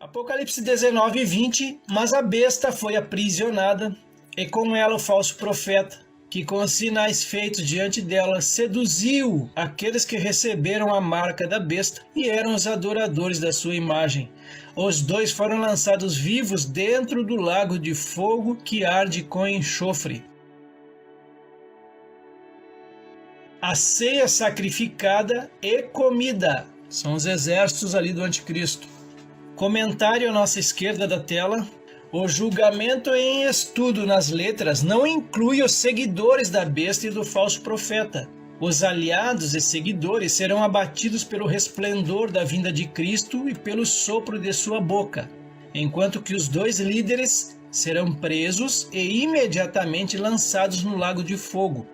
Apocalipse 19, 20. Mas a besta foi aprisionada, e com ela o falso profeta, que com os sinais feitos diante dela seduziu aqueles que receberam a marca da besta e eram os adoradores da sua imagem. Os dois foram lançados vivos dentro do lago de fogo que arde com enxofre. A ceia sacrificada e comida são os exércitos ali do anticristo. Comentário à nossa esquerda da tela. O julgamento em estudo nas letras não inclui os seguidores da besta e do falso profeta. Os aliados e seguidores serão abatidos pelo resplendor da vinda de Cristo e pelo sopro de sua boca, enquanto que os dois líderes serão presos e imediatamente lançados no lago de fogo.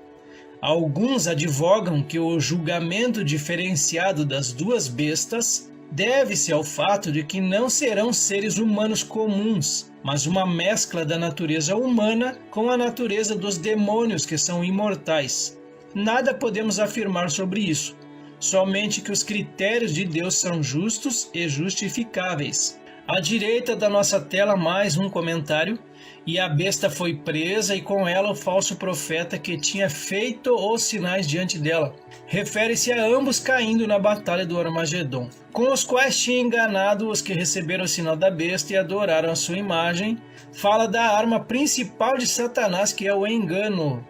Alguns advogam que o julgamento diferenciado das duas bestas deve-se ao fato de que não serão seres humanos comuns, mas uma mescla da natureza humana com a natureza dos demônios, que são imortais. Nada podemos afirmar sobre isso, somente que os critérios de Deus são justos e justificáveis. À direita da nossa tela, mais um comentário. E a besta foi presa, e com ela o falso profeta que tinha feito os sinais diante dela. Refere-se a ambos caindo na batalha do Armagedon, com os quais tinha enganado os que receberam o sinal da besta e adoraram a sua imagem. Fala da arma principal de Satanás, que é o engano.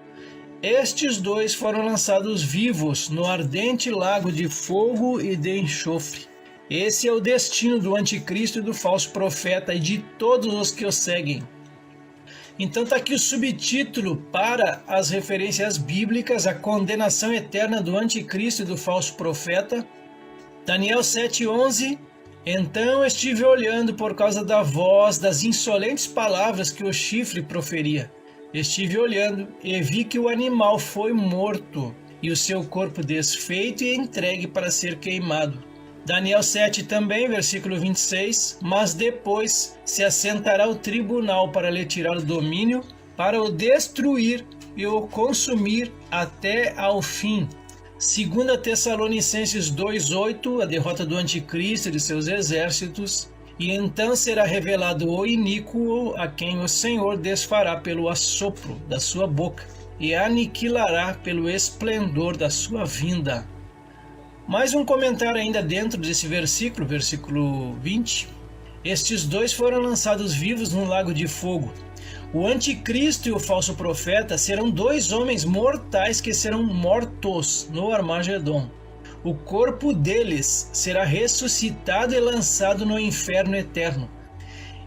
Estes dois foram lançados vivos no ardente lago de fogo e de enxofre. Esse é o destino do anticristo e do falso profeta e de todos os que o seguem. Então está aqui o subtítulo para as referências bíblicas: a condenação eterna do anticristo e do falso profeta. Daniel 7:11. Então estive olhando por causa da voz das insolentes palavras que o chifre proferia. Estive olhando e vi que o animal foi morto e o seu corpo desfeito e entregue para ser queimado. Daniel 7 também, versículo 26. Mas depois se assentará o tribunal para lhe tirar o domínio, para o destruir e o consumir até ao fim. 2 Tessalonicenses 2:8, a derrota do anticristo e de seus exércitos. E então será revelado o iníquo, a quem o Senhor desfará pelo assopro da sua boca e aniquilará pelo esplendor da sua vinda. Mais um comentário ainda dentro desse versículo, versículo 20. Estes dois foram lançados vivos no lago de fogo. O anticristo e o falso profeta serão dois homens mortais que serão mortos no Armagedon. O corpo deles será ressuscitado e lançado no inferno eterno.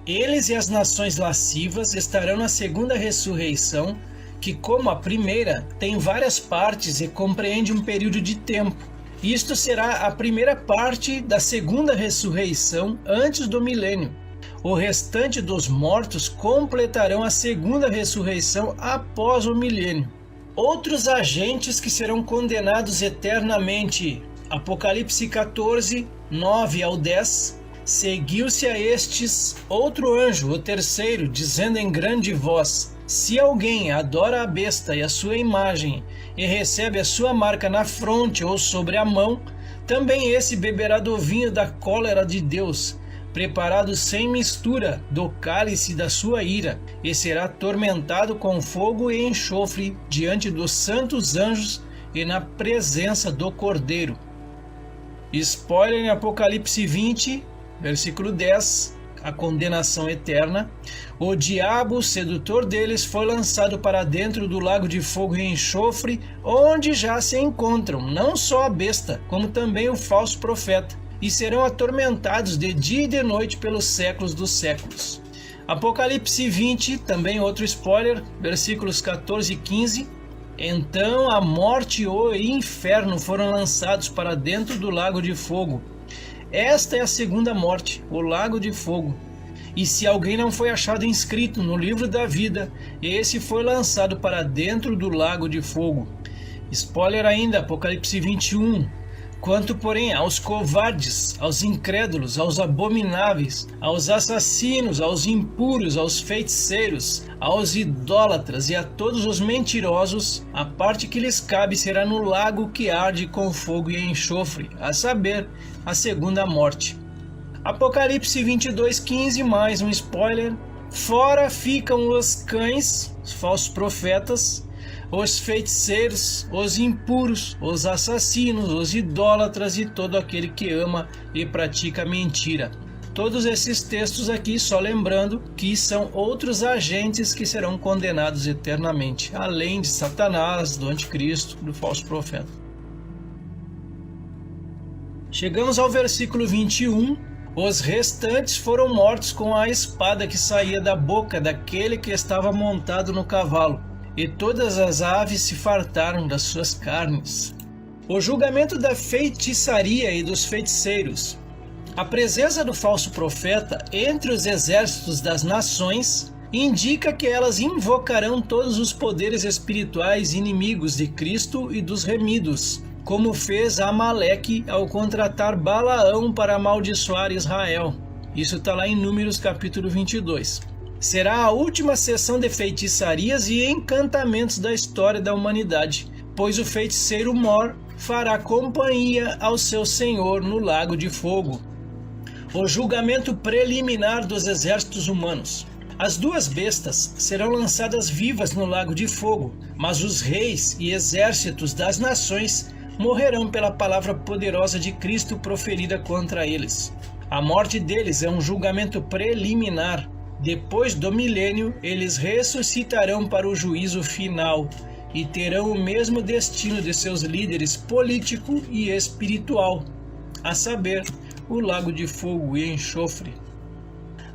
Eles e as nações lascivas estarão na segunda ressurreição, que, como a primeira, tem várias partes e compreende um período de tempo. Isto será a primeira parte da segunda ressurreição antes do milênio. O restante dos mortos completarão a segunda ressurreição após o milênio. Outros agentes que serão condenados eternamente. Apocalipse 14, 9 ao 10. Seguiu-se a estes outro anjo, o terceiro, dizendo em grande voz: se alguém adora a besta e a sua imagem, e recebe a sua marca na fronte ou sobre a mão, também esse beberá do vinho da cólera de Deus, preparado sem mistura do cálice da sua ira, e será atormentado com fogo e enxofre diante dos santos anjos e na presença do Cordeiro. Spoiler em Apocalipse 20, versículo 10, a condenação eterna. O diabo, sedutor deles, foi lançado para dentro do lago de fogo e enxofre, onde já se encontram não só a besta, como também o falso profeta, e serão atormentados de dia e de noite pelos séculos dos séculos. Apocalipse 20, também outro spoiler, versículos 14 e 15. Então a morte e o inferno foram lançados para dentro do lago de fogo. Esta é a segunda morte, o lago de fogo. E se alguém não foi achado inscrito no livro da vida, esse foi lançado para dentro do lago de fogo. Spoiler ainda, Apocalipse 21. Quanto, porém, aos covardes, aos incrédulos, aos abomináveis, aos assassinos, aos impuros, aos feiticeiros, aos idólatras e a todos os mentirosos, a parte que lhes cabe será no lago que arde com fogo e enxofre, a saber, a segunda morte. Apocalipse 22:15, mais um spoiler. Fora ficam os cães, os falsos profetas, os feiticeiros, os impuros, os assassinos, os idólatras e todo aquele que ama e pratica mentira. Todos esses textos aqui, só lembrando que são outros agentes que serão condenados eternamente, além de Satanás, do anticristo, do falso profeta. Chegamos ao versículo 21. Os restantes foram mortos com a espada que saía da boca daquele que estava montado no cavalo, e todas as aves se fartaram das suas carnes. O julgamento da feitiçaria e dos feiticeiros. A presença do falso profeta entre os exércitos das nações indica que elas invocarão todos os poderes espirituais inimigos de Cristo e dos remidos, como fez Amaleque ao contratar Balaão para amaldiçoar Israel. Isso está lá em Números capítulo 22. Será a última sessão de feitiçarias e encantamentos da história da humanidade, pois o feiticeiro Mor fará companhia ao seu senhor no lago de fogo. O julgamento preliminar dos exércitos humanos. As duas bestas serão lançadas vivas no lago de fogo, mas os reis e exércitos das nações morrerão pela palavra poderosa de Cristo proferida contra eles. A morte deles é um julgamento preliminar. Depois do milênio, eles ressuscitarão para o juízo final e terão o mesmo destino de seus líderes político e espiritual, a saber, o lago de fogo e enxofre.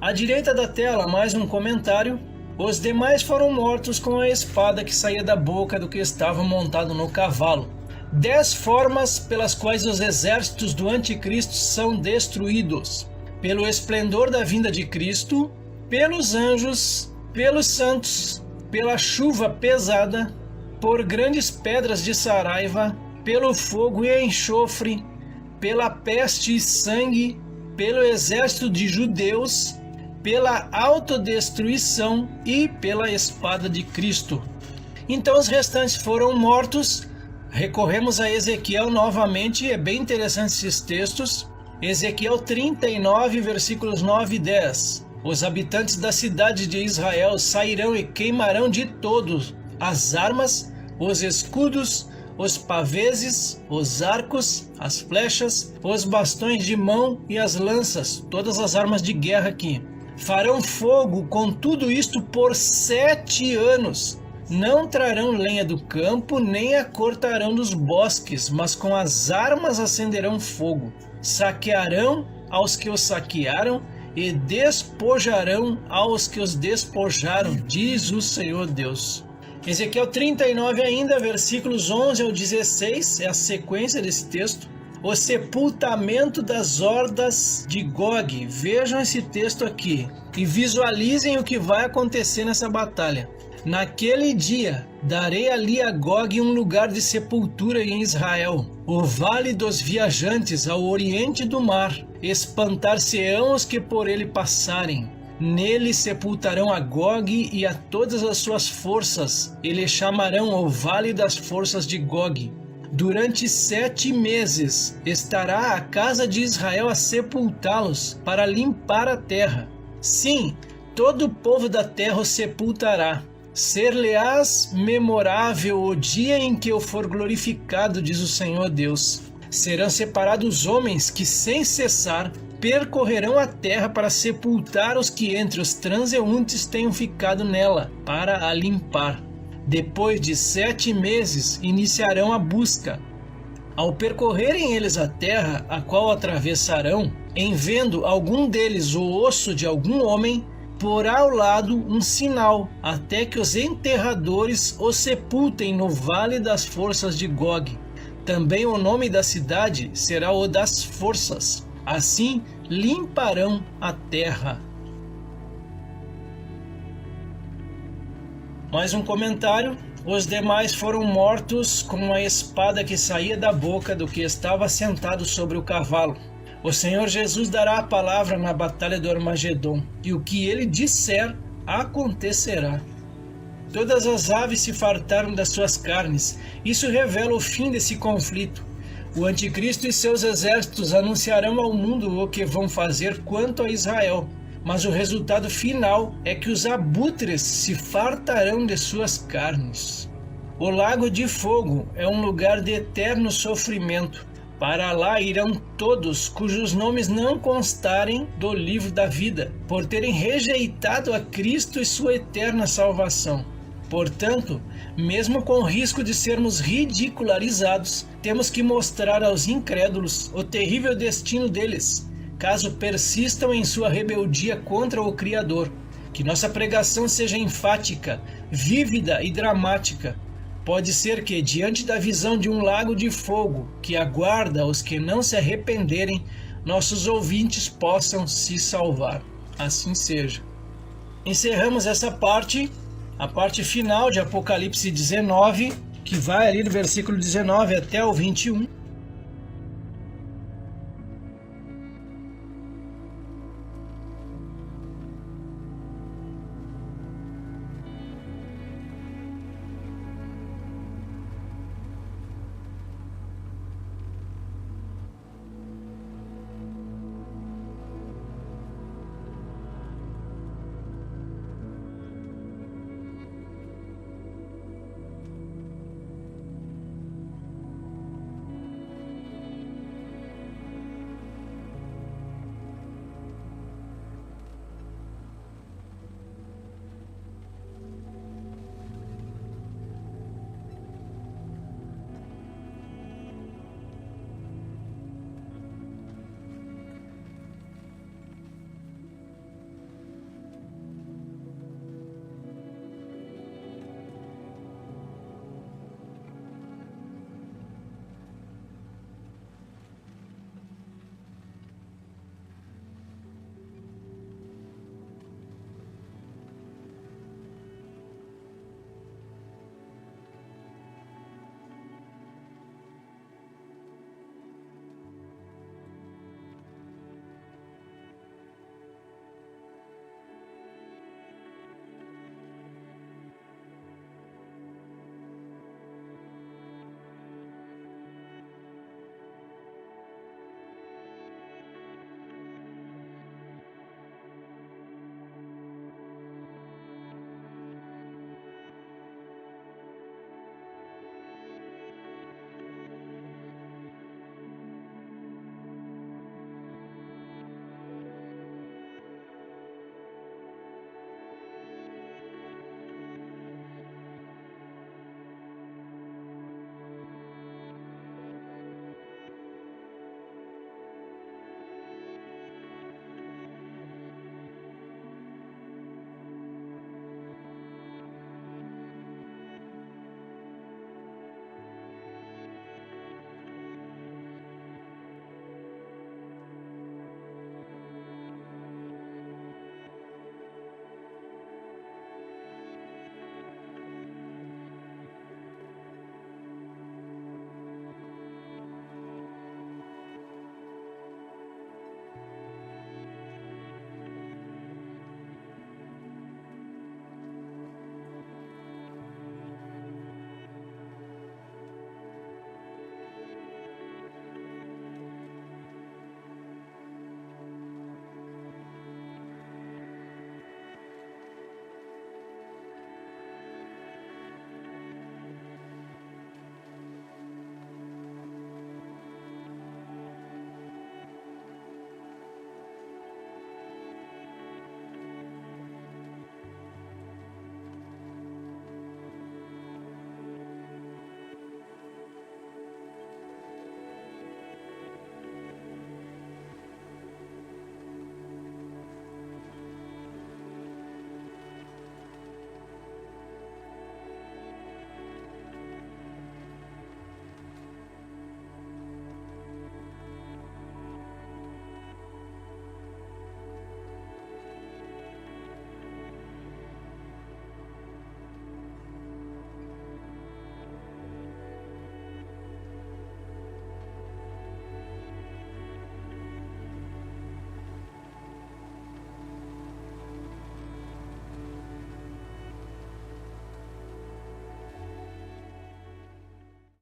À direita da tela, mais um comentário. Os demais foram mortos com a espada que saía da boca do que estava montado no cavalo. 10 formas pelas quais os exércitos do anticristo são destruídos: pelo esplendor da vinda de Cristo, pelos anjos, pelos santos, pela chuva pesada, por grandes pedras de saraiva, pelo fogo e enxofre, pela peste e sangue, pelo exército de judeus, pela autodestruição e pela espada de Cristo. Então os restantes foram mortos. Recorremos a Ezequiel novamente, é bem interessante esses textos. Ezequiel 39, versículos 9 e 10. Os habitantes da cidade de Israel sairão e queimarão de todos as armas, os escudos, os paveses, os arcos, as flechas, os bastões de mão e as lanças, todas as armas de guerra aqui. Farão fogo com tudo isto por 7 anos. Não trarão lenha do campo, nem a cortarão dos bosques, mas com as armas acenderão fogo. Saquearão aos que os saquearam e despojarão aos que os despojaram, diz o Senhor Deus. Ezequiel 39 ainda, versículos 11 ao 16, é a sequência desse texto. O sepultamento das hordas de Gog. Vejam esse texto aqui e visualizem o que vai acontecer nessa batalha. Naquele dia, darei ali a Gog um lugar de sepultura em Israel, o vale dos viajantes ao oriente do mar. Espantar-se-ão os que por ele passarem. Nele sepultarão a Gog e a todas as suas forças, e lhe chamarão o Vale das Forças de Gog. Durante 7 meses estará a casa de Israel a sepultá-los, para limpar a terra. Sim, todo o povo da terra o sepultará. Ser-lhe-ás memorável o dia em que eu for glorificado, diz o Senhor Deus. Serão separados homens que, sem cessar, percorrerão a terra para sepultar os que entre os transeuntes tenham ficado nela, para a limpar. Depois de 7 meses, iniciarão a busca. Ao percorrerem eles a terra, a qual atravessarão, em vendo algum deles o osso de algum homem, porá ao lado um sinal, até que os enterradores o sepultem no Vale das Forças de Gog. Também o nome da cidade será o das Forças. Assim limparão a terra. Mais um comentário. Os demais foram mortos com a espada que saía da boca do que estava sentado sobre o cavalo. O Senhor Jesus dará a palavra na batalha do Armagedon, e o que ele disser acontecerá. Todas as aves se fartaram das suas carnes. Isso revela o fim desse conflito. O anticristo e seus exércitos anunciarão ao mundo o que vão fazer quanto a Israel, mas o resultado final é que os abutres se fartarão de suas carnes. O lago de fogo é um lugar de eterno sofrimento. Para lá irão todos cujos nomes não constarem do livro da vida, por terem rejeitado a Cristo e sua eterna salvação. Portanto, mesmo com o risco de sermos ridicularizados, temos que mostrar aos incrédulos o terrível destino deles, caso persistam em sua rebeldia contra o Criador. Que nossa pregação seja enfática, vívida e dramática. Pode ser que, diante da visão de um lago de fogo que aguarda os que não se arrependerem, nossos ouvintes possam se salvar. Assim seja. Encerramos essa parte, a parte final de Apocalipse 19, que vai ali do versículo 19 até o 21.